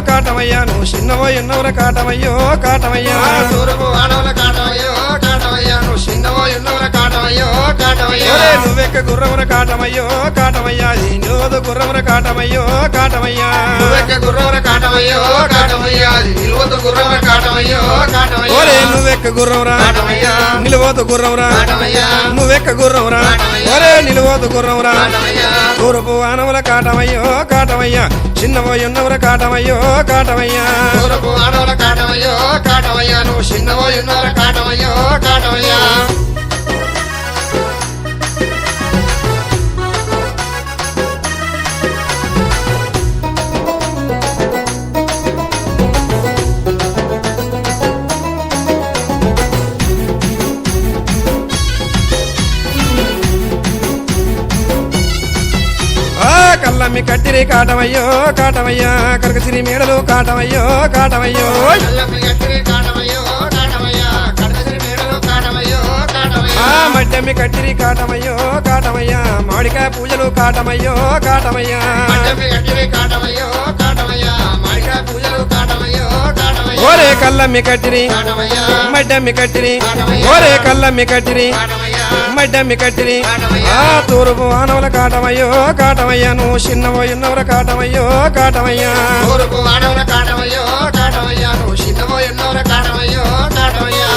కాటమయ్యా నువ్వు చిన్నవో ఎన్నవర కాటమయ్యో కాటమయ్యా తూర్పు వాడవల కాటమయ్యో కాటమయ్యా నువ్వు చిన్నవో ఎన్నవర కాటమయ్యో కాటమయ్యా నువ్వెక్క గుర్రమున కాటమయ్యో కాటమయ్యా నిలువదు గుర్రమున కాటమయ్యో కాటమయ్యా నువ్వెక్క గుర్రవర కాటమయ్యో కాటమయ్యా నిలువదు గుర్రవర కాటమయ్యో కాటమయ్యా నువ్వెక్క గుర్రమురా కాటమయ్యా నిలువదు గుర్రమురా కాటమయ్యా నువ్వెక్క గుర్రమురా నిలువదు గుర్రమురా కాటమయ్యా తూర్పు వానముల కాటమయ్యో కాటమయ్యా చిన్నవో ఎన్నవర కాటమయ్యో కాటమయ్యా తూర్పు వాడవల కాటమయ్యో కాటమయ్యా నువ్వు చిన్నవో ఎన్నవర కాటమయ్యో కాటమయ్యా కల్లమ్మి కట్టిరి కాటమయ్యో కాటమయ్యా కరకసిరి మేడలు కాటమయ్యో కాటమయ్యో కల్లమ్మి కట్టిరి కాటమయ్యో కాటమయ్యా కడసిరి మేడలు కాటమయ్యో కాటమయ్యా మడ్డమ్మి కట్టిరి కాటమయ్యో కాటమయ్యా మామిడికాయ పూజలు కాటమయ్యో కాటమయ్యా మడ్డమ్మి కట్టిరి కాటమయ్యో కాటమయ్యా మామిడికాయ పూజలు కాటమయ్యో కాటమయ్యా ఓరే కల్లమ్మి కట్టిరి కాటమయ్యా మడ్డమ్మి కట్టిరి కాటమయ్యా ఓరే కల్లమ్మి కట్టిరి కాటమయ్యా మడ్డమ్మి కట్టిరి కాటమయ్యా తూర్పు వానవుల కాటమయ్యో కాటమయ్యా నువ్వు చిన్నవో ఎన్నవర కాటమయ్యో కాటమయ్యా తూర్పు వాడవల కాటమయ్యో కాటమయ్యా నువ్వు చిన్నవో ఎన్నోర కాటమయ్యో కాటమయ్యా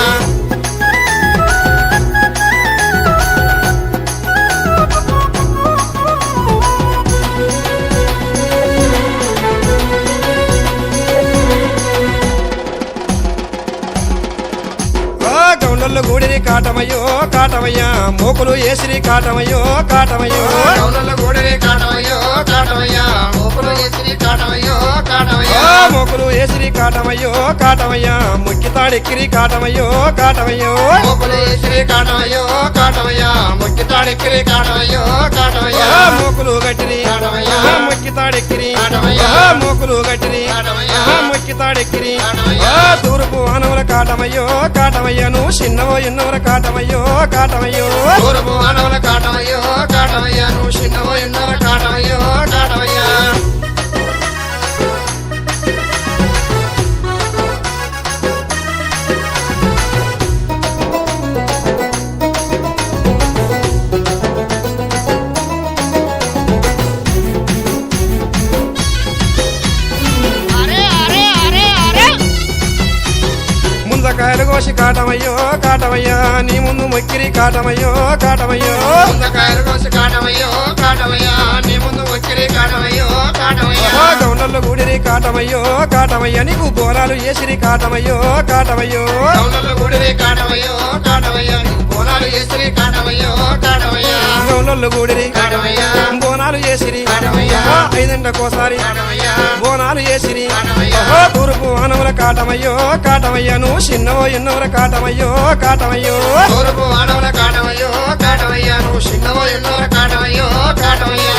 గౌండల్లో గూడిరి కాటమయ్యో కాటమయ్యా మోకులు ఏసిరి కాటమయ్యో కాటమయ్యో గౌనల గోడరే కాటమయ్యో కాటమయ్యా మోపులు ఎసిరి కాటమయ్యో కాటమయ్యా మోకులు ఏసిరి కాటమయ్యో కాటమయ్యా ముక్కితాడెక్కిరి కాటమయ్యో కాటమయ్యో మోపులు ఎసిరి కాటమయ్యో కాటమయ్యా ముక్కితాడెక్కిరి కాటమయ్యో కాటమయ్యా మోకులు గట్టిరి కాటమయ్యా ముక్కితాడెక్కిరి కాటమయ్యా మోకులు గట్టిరి కాటమయ్యా ముక్కితాడెక్కిరి కాటమయ్యా తూర్పు వానవుల కాటమయ్యో కాటమయ్యా నువ్వు చిన్నవో ఎన్నవర కాటమయ్యో కాటమయ్యో తూర్పు వాడవల కాటమయ్యో కాటమయ్యా నువ్వు చిన్నవో ఎన్నోర కాటమయ్యో కాటమయ్యా ముందకాయలు కోసి కాటమయ్యో కాటమయ్యా నీ ముందు మొక్కిరి కాటమయ్యో కాటమయ్యో ముందకాయలు కోసి కాటమయ్యో కాటమయ్యా నీ ముందు వచ్చిరి కాటమయ్యో కాటమయ్యా గౌండల్లో గూడిరి కాటమయ్యో కాటమయ్యా నీకు బోనాలు ఏసిరి కాటమయ్యో కాటమయ్యో గౌనల గుడిరే కాటమయ్యో కాటమయ్యా నీకు బోనాలు ఎసిరి కాటమయ్యో కాటమయ్యా గౌండల్లో గూడిరి కాటమయ్యా బోనాలు ఏసిరి కాటమయ్యా ఐదండకోసారి కాటమయ్యా బోనాలు ఏసిరి కాటమయ్యా తూర్పు వానవుల కాటమయ్యో కాటమయ్యా నువ్వు చిన్నవో ఎన్నవర కాటమయ్యో కాటమయ్యో తూర్పు వాడవల కాటమయ్యో కాటమయ్యా నువ్వు చిన్నవో ఎన్నోర కాటమయ్యో కాటమయ్యా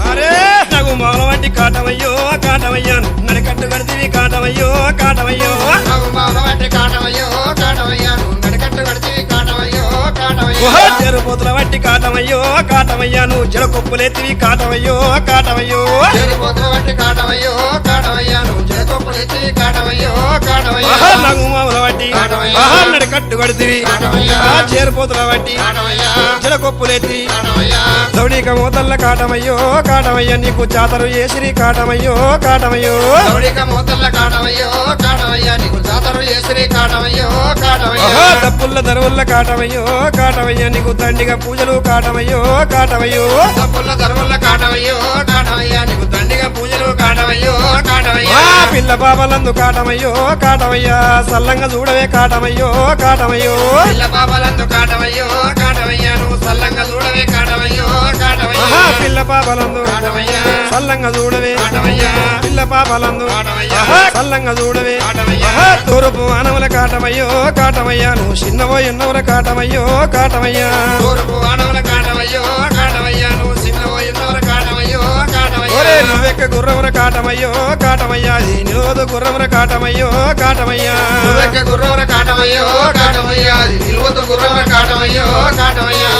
అరే నాకు మొగల వంటి కాటమయ్యో కాటమయ్యా నడికట్టు కడితివి కాటమయ్యో కాటమయ్యో నాకు మానవంటి కాటమయ్యో కాటమయ్యా నువ్వు నడికట్టు కడిచి కాటమయ్యో కాటమయ్యా చెరుపోతుల వంటి కాటమయ్యో కాటమయ్యా నువ్వు జలకొప్పులెత్తివి కాటమయ్యో కాటమయ్యో చెరుపోతుల వంటి కాటమయ్యో కాటమయ్యా నువ్వు జలకొప్పులెత్తి కాటమయ్యో కాటమయ్యా నాకు మామూల వంటి కాటమయ్యా. నడికట్టు కడితివి కాటమయ్యా. చేరుపోతుల వంటి కాటమయ్యా జలకొప్పులెత్తి కాటమయ్యా దౌడిక మూతల్ల కాటమయ్యో కాటమయ్యా నీకు జాతరు ఏసిరి కాటమయ్యో కాటమయ్యో దౌడిక మూతల్ల కాటమయ్యో కాటమయ్యా నీకు జాతర చేసిరి కాటమయ్యో కాటమయ్యా దప్పుల్ల దరువుల్ల కాటమయ్యో కాటమయ్యా నీకు దండిగా పూజలు కాటమయ్యో కాటమయ్యో తప్పుల ధర్మల్ల కాటమయ్యో కాటమయ్యా నీకు దండిగా పూజలు కాటమయ్యో కాటమయ్యా పిల్ల పాపలందు కాటమయ్యో కాటమయ్యా సల్లంగా చూడవే కాటమయ్యో కాటమయ్యో పిల్ల పాపలందు కాటమయ్యో కాటమయ్యా నువ్వు సల్లంగా చూడవే కాటమయ్యో కాటమయ్యా పిల్ల పాపలందు కాటమయ్యా సల్లంగా చూడవే కాటమయ్యా పిల్ల పాపలందు కాటమయ్యా సల్లంగా చూడవే కాటమయ్యా తూర్పు వానవుల కాటమయ్యో కాటమయ్యా నువ్వు చిన్నవో ఎన్నవర కాటమయ్యో కాటమయ్యా తూర్పు వాడవల కాటమయ్యో కాటమయ్యా నువ్వు చిన్నవో ఎన్నోర కాటమయ్యో కాటమయ్యా నువ్వెక్క గుర్రమున కాటమయ్యో కాటమయ్యా అది నిలువదు గుర్రమున కాటమయ్యో కాటమయ్యా నువ్వెక్క గుర్రమున కాటమయ్యో కాటమయ్యా అది నిలువదు గుర్రమున కాటమయ్యో కాటమయ్యా